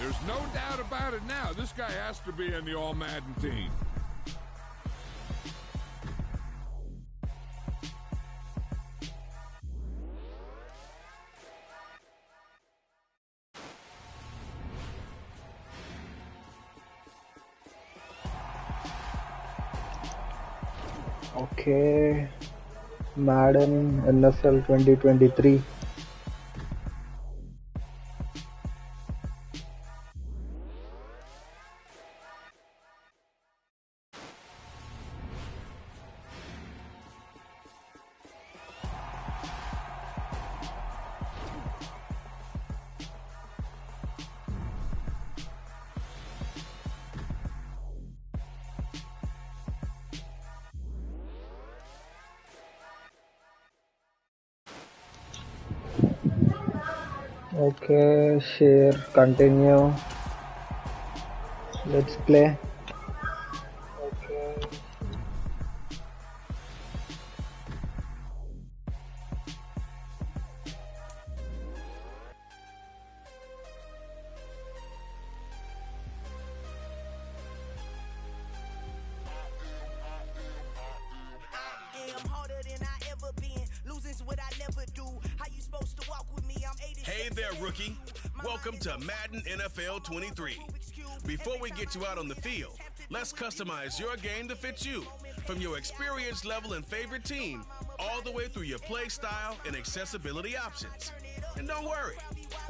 There's no doubt about it now. This guy has to be in the All Madden team. Okay, Madden NFL 2023. Okay, share, continue. Let's play. Okay. Hey there, rookie. Welcome to Madden NFL 23. Before we get you out on the field, let's customize your game to fit you. From your experience level and favorite team, all the way through your play style and accessibility options. And don't worry,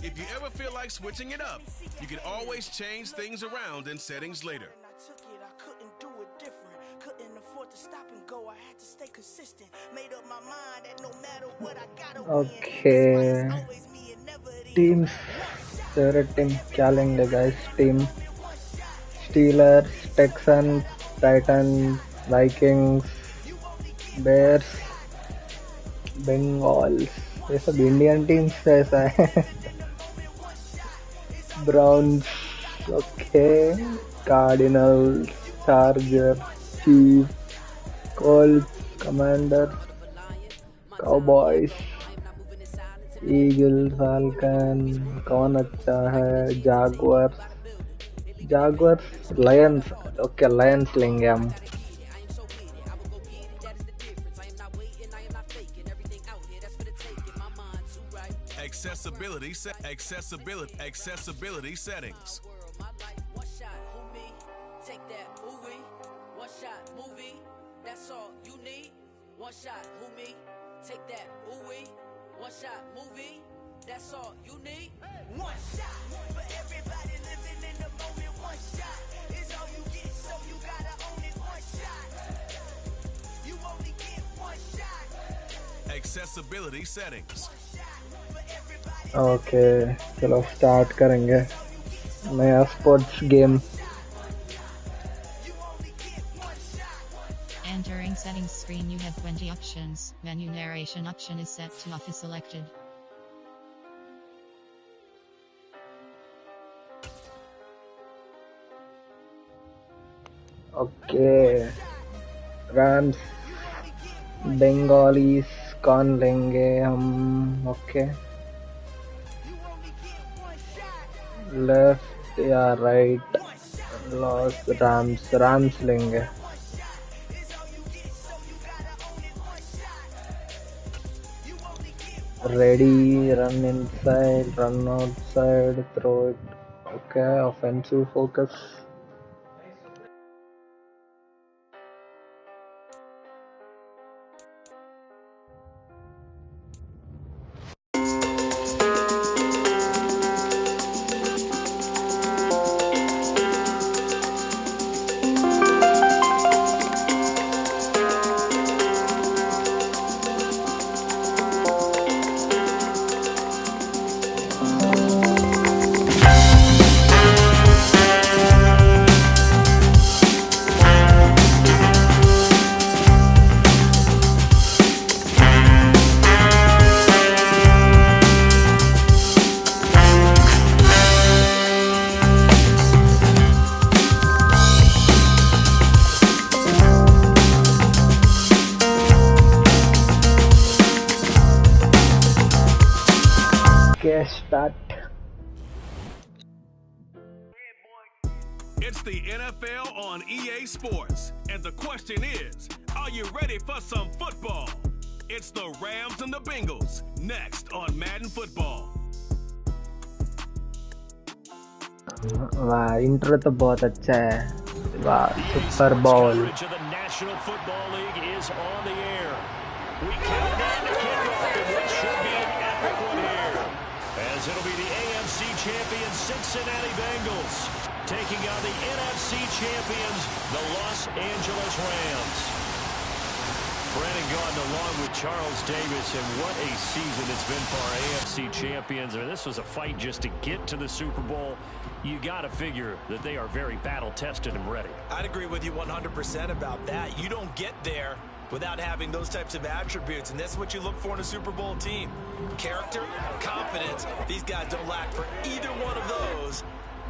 if you ever feel like switching it up, you can always change things around in settings later. Okay. Teams. Favorite team. क्या लेंगे guys? Team. Steelers, Texans, Titans, Vikings, Bears, Bengals. ये सब Indian teams ऐसा है. Browns. Okay. Cardinals, Chargers, Chiefs, Colts, Commanders, Cowboys, eagle, falcon. कौन अच्छा है? जागवर्स, Lions. Okay, Lions लेंगे हम. Accessibility settings. One shot movie, that's all you need. One shot for everybody living in the moment. One shot is all you get, so you gotta own it. One shot, you only get one shot. Accessibility settings. Okay, चलो start करेंगे नया sports game. Entering settings screen, you have 20 options. Menu narration option is set to off is selected. Okay, Rams, Bengals कौन लेंगे हम? Okay, left या right? Loss, Rams लेंगे. Ready, run inside, run outside, throw it. Okay, offensive focus. Okay, start. It's the NFL on EA Sports. And the question is, are you ready for some football? It's the Rams and the Bengals, next on Madden Football. वाह intro तो बहुत अच्छा है वाह super ball National Football League is on the air. We count down to kickoff in what should be an epic one here, as it'll be the AFC champions Cincinnati Bengals taking on the NFC champions, the Los Angeles Rams. Brandon Gaudin along with Charles Davis, and what a season it's been for our AFC champions. I mean, this was a fight just to get to the Super Bowl. You got to figure that they are very battle-tested and ready. I'd agree with you 100% about that. You don't get there without having those types of attributes, and that's what you look for in a Super Bowl team. Character, confidence. These guys don't lack for either one of those.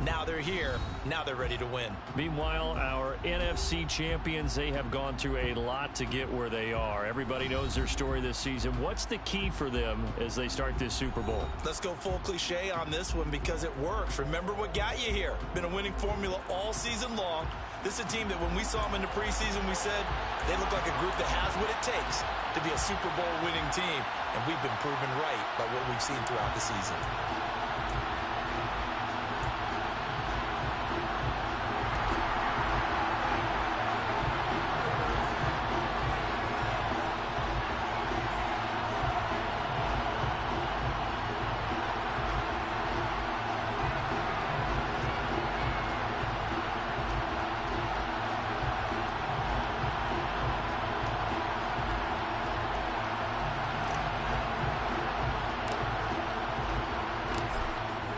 Now they're here. Now they're ready to win. Meanwhile, our NFC champions, they have gone through a lot to get where they are. Everybody knows their story this season. What's the key for them as they start this Super Bowl? Let's go full cliche on this one because it works. Remember what got you here. Been a winning formula all season long. This is a team that when we saw them in the preseason, we said they look like a group that has what it takes to be a Super Bowl winning team. And we've been proven right by what we've seen throughout the season.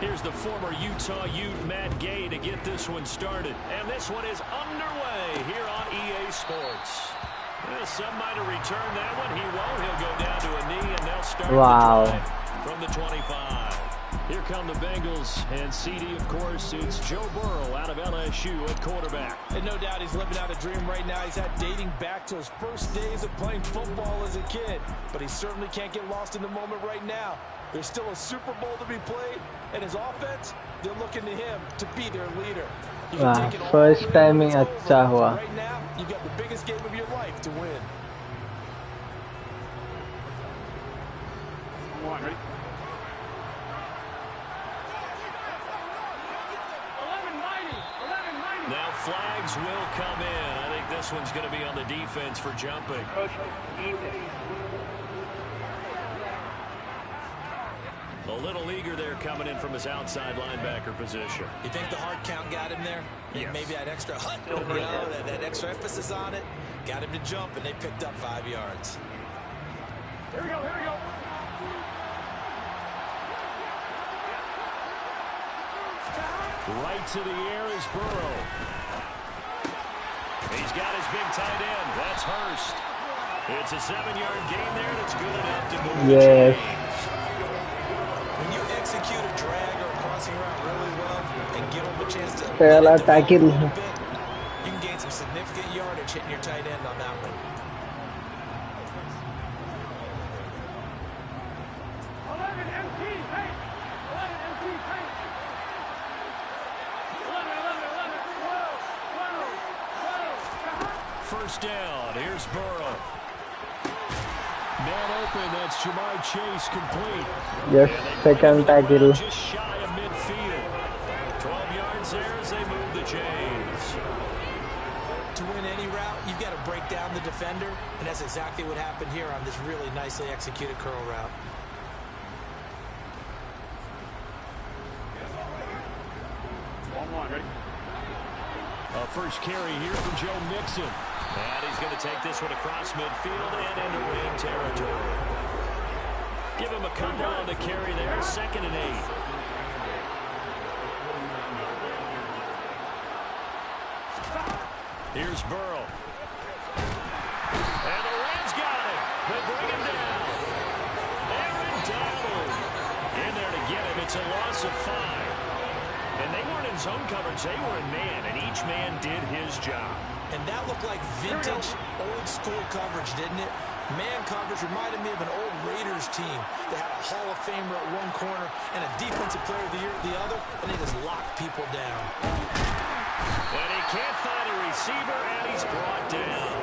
Here's the former Utah Ute, Matt Gay, to get this one started. And this one is underway here on EA Sports. Well, some might have returned that one. He won't. He'll go down to a knee, and they'll start the drive from the 25. Here come the Bengals, and CD, of course, it's Joe Burrow out of LSU at quarterback. And no doubt he's living out a dream right now. He's had dating back to his first days of playing football as a kid. But he certainly can't get lost in the moment right now. There's still a Super Bowl to be played, and his offense, they're looking to him to be their leader. First time ही अच्छा हुआ. Right now, you've got the biggest game of your life to win. Come on, ready? Now flags will come in. I think this one's going to be on the defense for jumping. A little eager there coming in from his outside linebacker position. You think the hard count got him there? Yes. Maybe that extra hut, you know, that extra emphasis on it, got him to jump, and they picked up 5 yards. Here we go, here we go. Right to the air is Burrow. He's got his big tight end. That's Hurst. It's a 7-yard gain there, and it's good enough to move the chains. When you execute a drag or a crossing route really well and give them a chance to tackle, you can gain some significant yardage hitting your tight end on that one. First down, here's Burrow. Man open, that's Jamar Chase complete. Yes, second tackle. Just shy of midfield. 12 yards there as they move the chains. To win any route, you've got to break down the defender, and that's exactly what happened here on this really nicely executed curl route. A first carry here for Joe Mixon. And he's going to take this one across midfield and into rain territory. Give him a couple on the carry there. 2nd and 8. Here's Burrow. And the Rams got him. They bring him down. Aaron Donald in there to get him. It's a loss of 5. And they weren't in zone coverage. They were in man, and each man did his job. And that looked like vintage, old-school coverage, didn't it? Man coverage reminded me of an old Raiders team that had a Hall of Famer at one corner and a Defensive Player of the Year at the other, and they just locked people down. And he can't find a receiver, and he's brought down.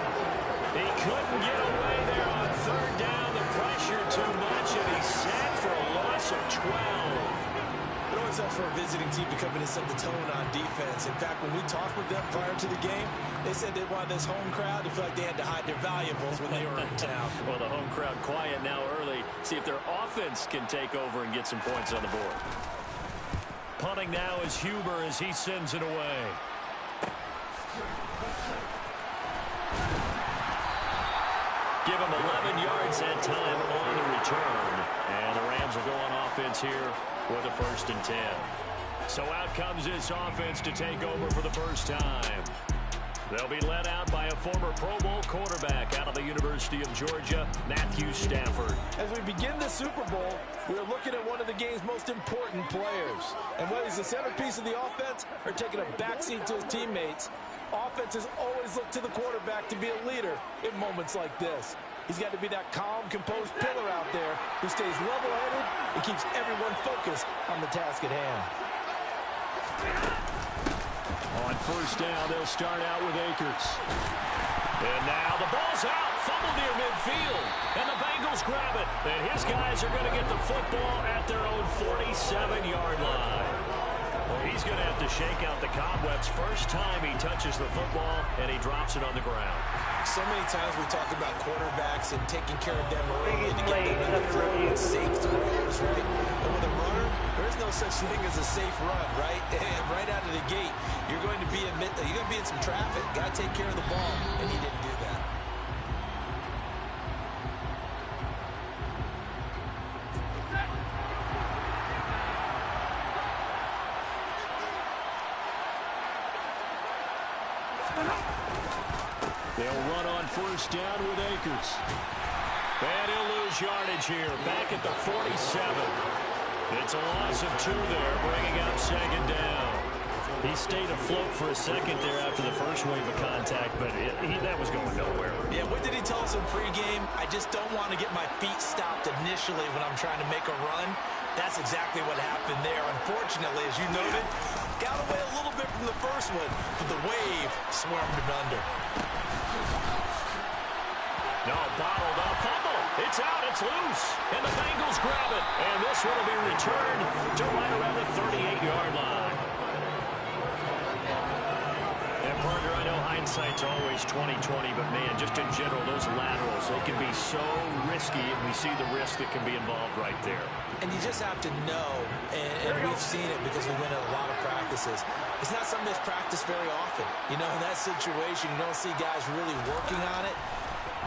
He couldn't get away there on third down. The pressure too much, and he's sacked for a loss of 12. It always helps for a visiting team to come in and set the tone on defense. In fact, when we talked with them prior to the game, they said they wanted this home crowd to feel like they had to hide their valuables when they were in town. Well, the home crowd quiet now early. See if their offense can take over and get some points on the board. Punting now is Huber as he sends it away. Give him 11 yards that time on the return. And the Rams will go on offense here with a 1st and 10. So out comes this offense to take over for the first time. They'll be led out by a former Pro Bowl quarterback out of the University of Georgia, Matthew Stafford. As we begin the Super Bowl, we're looking at one of the game's most important players. And whether he's the centerpiece of the offense or taking a backseat to his teammates, offenses always look to the quarterback to be a leader in moments like this. He's got to be that calm, composed pillar out there who stays level-headed and keeps everyone focused on the task at hand. On first down, they'll start out with Akers. And now the ball's out. Fumble near midfield. And the Bengals grab it. And his guys are going to get the football at their own 47-yard line. Well, he's going to have to shake out the cobwebs first time he touches the football, and he drops it on the ground. So many times we talk about quarterbacks and taking care of them early to get them in the flow and safe throws, right? But with a runner, there's no such thing as a safe run, right? And right out of the gate, you're going to be in some traffic. Got to take care of the ball, and he didn't do that. They'll run on first down with Akers. And he'll lose yardage here, back at the 47. It's a loss of 2 there, bringing up 2nd down. He stayed afloat for a second there after the first wave of contact, but that was going nowhere. Yeah, what did he tell us in pregame? I just don't want to get my feet stopped initially when I'm trying to make a run. That's exactly what happened there. Unfortunately, as you noted, got away a little bit from the first one, but the wave swarmed him under. No, bottled up, fumble. It's out, it's loose. And the Bengals grab it. And this one will be returned to right around the 38-yard line. And partner, I know hindsight's always 20/20, but man, just in general, those laterals, they can be so risky, and we see the risk that can be involved right there. And you just have to know, and we've seen it because we've been at a lot of practices. It's not something that's practiced very often. You know, in that situation, you don't see guys really working on it.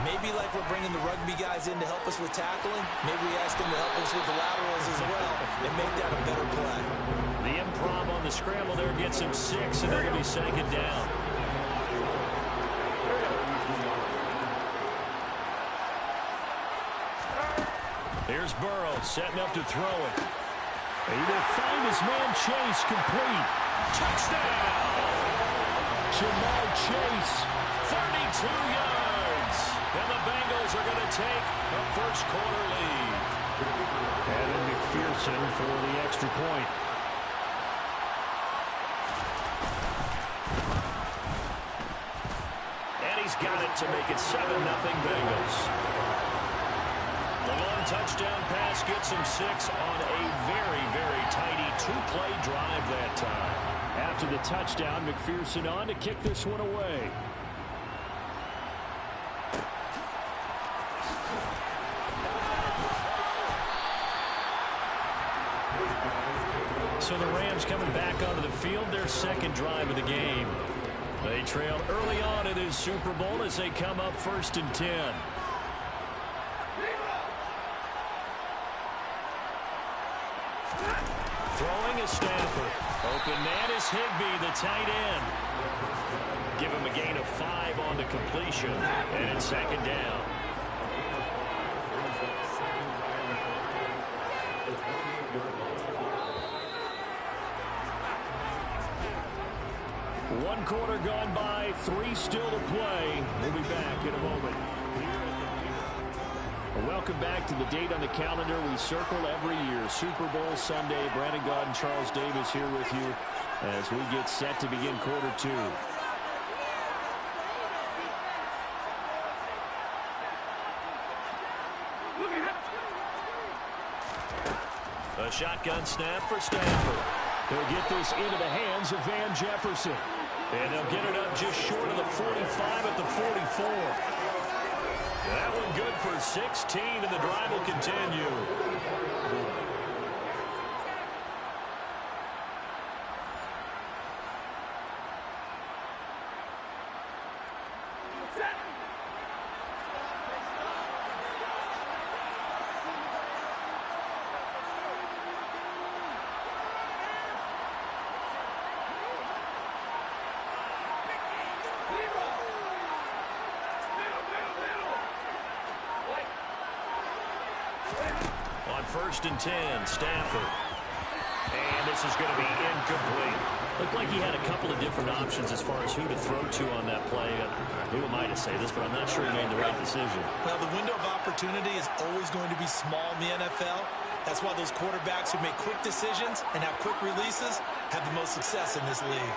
Maybe like we're bringing the rugby guys in to help us with tackling, maybe we ask them to help us with the laterals as well and make that a better play. The improv on the scramble there gets him 6, and it'll be 2nd down. Here's Burrow setting up to throw it. He will find his man Chase complete. Touchdown! Jamar Chase, 32 yards. And the Bengals are going to take a first-quarter lead. Evan McPherson for the extra point. And he's got it to make it 7-0 Bengals. The long touchdown pass gets him 6 on a very, very tidy 2-play drive that time. After the touchdown, McPherson on to kick this one away. So the Rams coming back onto the field, their 2nd drive of the game. They trailed early on in this Super Bowl as they come up 1st and 10. Throwing is Stafford. Open man is Higbee, the tight end. Give him a gain of 5 on the completion, and it's 2nd down. One quarter gone by, 3 still to play. We'll be back in a moment. Welcome back to the date on the calendar we circle every year. Super Bowl Sunday. Brandon Gaud and Charles Davis here with you as we get set to begin quarter two. A shotgun snap for Stanford. They'll get this into the hands of Van Jefferson. And they'll get it up just short of the 45 at the 44. That one good for 16, and the drive will continue. On 1st and 10, Stanford. And this is going to be incomplete. Looked like he had a couple of different options as far as who to throw to on that play. Who am I to say this, but I'm not sure he made the right decision. Well, the window of opportunity is always going to be small in the NFL. That's why those quarterbacks who make quick decisions and have quick releases have the most success in this league.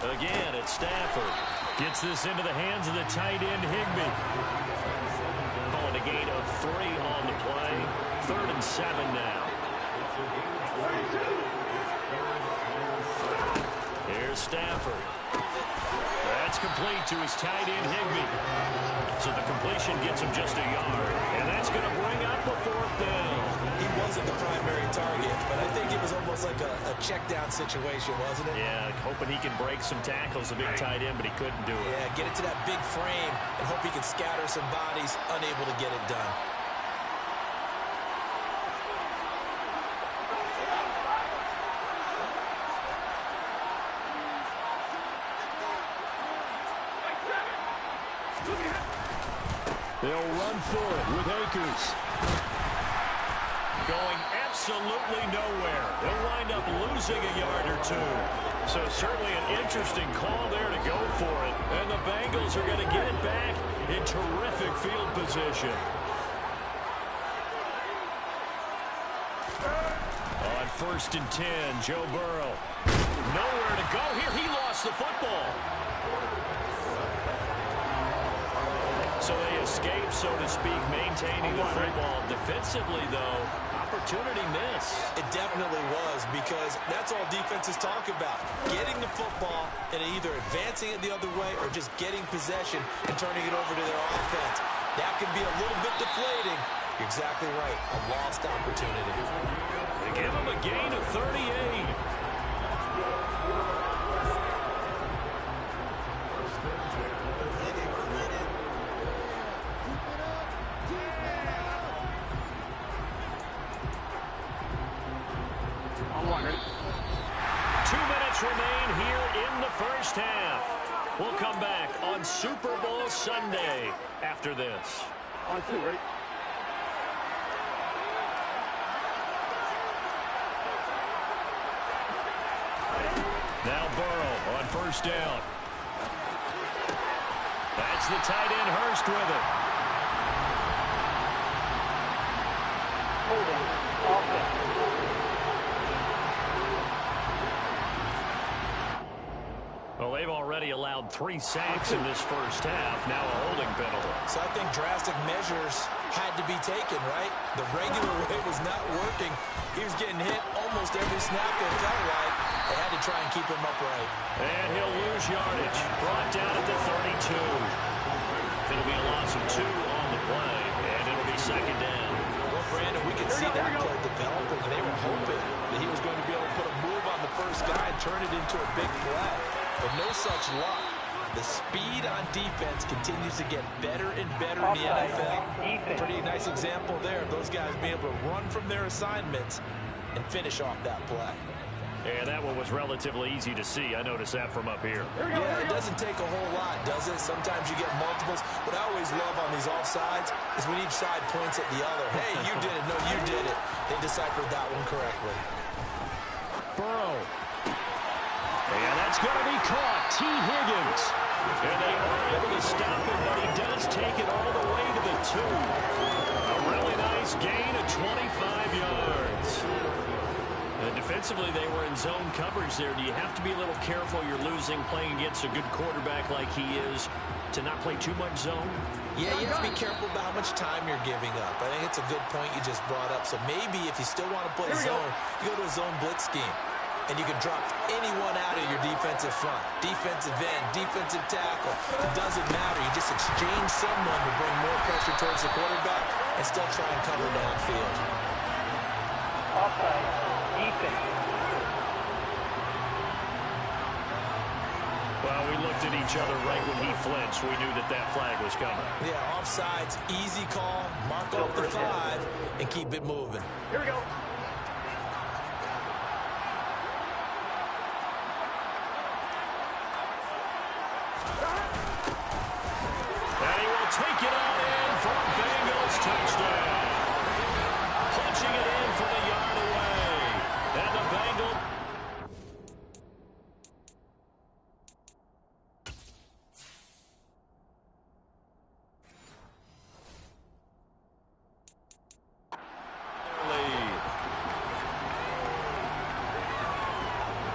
Again, it's Stafford. Gets this into the hands of the tight end, Higbee. Calling a gain of 3 on the play. 3rd and 7 now. Here's Stafford. That's complete to his tight end, Higbee. So the completion gets him just a yard. And that's going to bring up a 4th down. He wasn't the primary target, but I think it was almost like a check down situation, wasn't it? Yeah, hoping he can break some tackles, a big tight end, but he couldn't do it. Yeah, get it to that big frame and hope he can scatter some bodies, unable to get it done. They'll run for it with Akers. Going absolutely nowhere. They'll wind up losing a yard or 2. So certainly an interesting call there to go for it. And the Bengals are going to get it back in terrific field position. On 1st and 10, Joe Burrow. Nowhere to go here. He lost the football. So they escape, so to speak, maintaining the football. Defensively, though, opportunity miss. It definitely was, because that's all defenses talk about. Getting the football and either advancing it the other way or just getting possession and turning it over to their offense. That can be a little bit deflating. You're exactly right. A lost opportunity. They give him a gain of 38. Remain here in the first half. We'll come back on Super Bowl Sunday after this. On 2, right? Now Burrow on 1st down. That's the tight end Hurst with it. Holding. Offense. Well, they've already allowed 3 sacks in this first half. Now a holding penalty. So I think drastic measures had to be taken, right? The regular way was not working. He was getting hit almost every snap that felt like. They had to try and keep him upright. And he'll lose yardage. Brought down at the 32. It'll be a loss of 2 on the play, and it'll be 2nd down. Well, Brandon, we could see that play developing. They were hoping that he was going to be able to put a move on the first guy and turn it into a big play. But no such luck. The speed on defense continues to get better and better in the NFL. Pretty nice example there of those guys being able to run from their assignments and finish off that play. Yeah, that one was relatively easy to see. I noticed that from up here. Yeah, it doesn't take a whole lot, does it? Sometimes you get multiples. What I always love on these offsides is when each side points at the other. Hey, you did it. No, you did it. They deciphered that one correctly. Burrow going to be caught. T. Higgins. And they are able to stop it, but he does take it all the way to the 2. A really nice gain of 25 yards. And defensively, they were in zone coverage there. Do you have to be a little careful? You're losing playing against a good quarterback like he is to not play too much zone? Yeah, you have to be careful about how much time you're giving up. I think it's a good point you just brought up. So maybe if you still want to play zone, you go to a zone blitz scheme. And you can drop anyone out of your defensive front. Defensive end, defensive tackle. It doesn't matter. You just exchange someone to bring more pressure towards the quarterback and still try and cover downfield. Offside. Defense. Well, we looked at each other right when he flinched. We knew that that flag was coming. Yeah, offsides, easy call. Mark off the 5 and keep it moving. Here we go. And he will take it on in for a Bengals touchdown. Punching it in from a yard away. And the Bengals.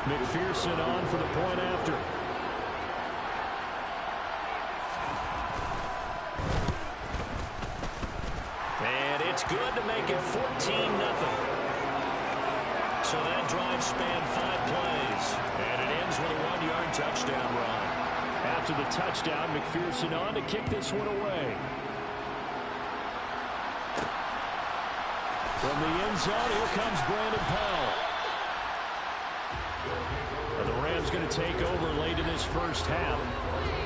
McPherson on for the point after. And it's good to make it 14-0. So that drive spanned 5 plays. And it ends with a 1-yard touchdown run. After the touchdown, McPherson on to kick this one away. From the end zone, here comes Brandon Powell. The Rams going to take over late in this first half.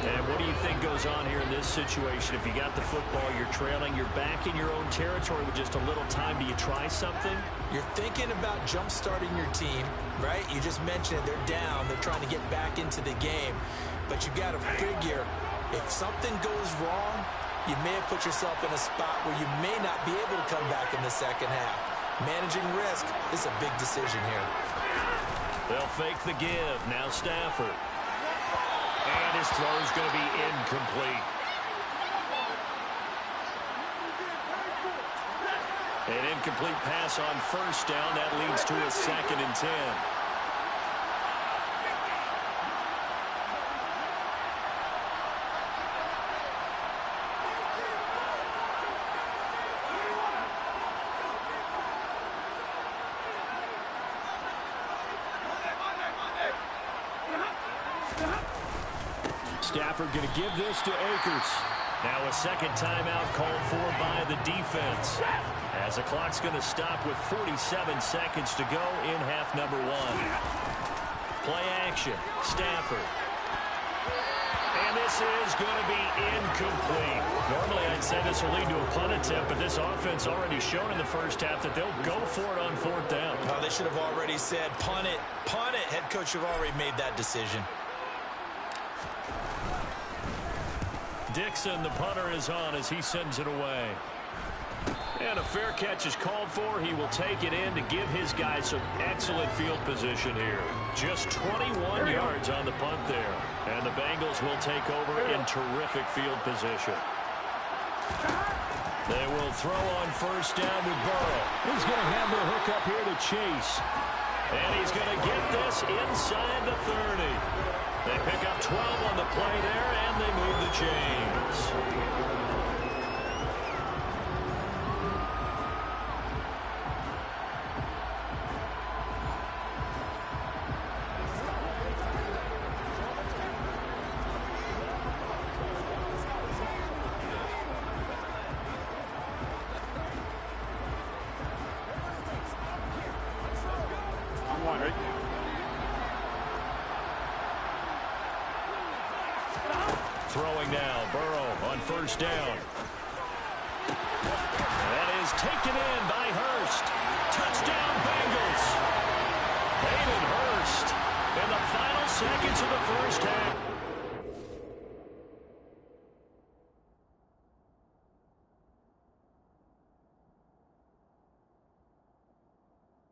And what do you think goes on here in this situation? If you got the football, you're trailing, you're back in your own territory with just a little time. Do you try something? You're thinking about jump-starting your team, right? You just mentioned it. They're down. They're trying to get back into the game. But you got to figure, if something goes wrong, you may have put yourself in a spot where you may not be able to come back in the second half. Managing risk is a big decision here. They'll fake the give. Now Stafford. And his throw is going to be incomplete. An incomplete pass on first down. That leads to a 2nd and 10. Stafford going to give this to Akers. Now a second timeout called for by the defense. As the clock's going to stop with 47 seconds to go in half number 1. Play action. Stafford. And this is going to be incomplete. Normally I'd say this will lead to a punt attempt, but this offense already shown in the first half that they'll go for it on 4th down. Oh, they should have already said punt it. Punt it. Head coach should have already made that decision. Dixon, the punter, is on as he sends it away. And a fair catch is called for. He will take it in to give his guys some excellent field position here. Just 21 yards on the punt there. And the Bengals will take over in terrific field position. They will throw on first down with Burrow. He's going to have the hook up here to Chase. And he's going to get this inside the 30. They pick up 12 on the play there, and they move the chains. Throwing now, Burrow on first down. That is taken in by Hurst. Touchdown, Bengals. Hayden Hurst in the final seconds of the first half.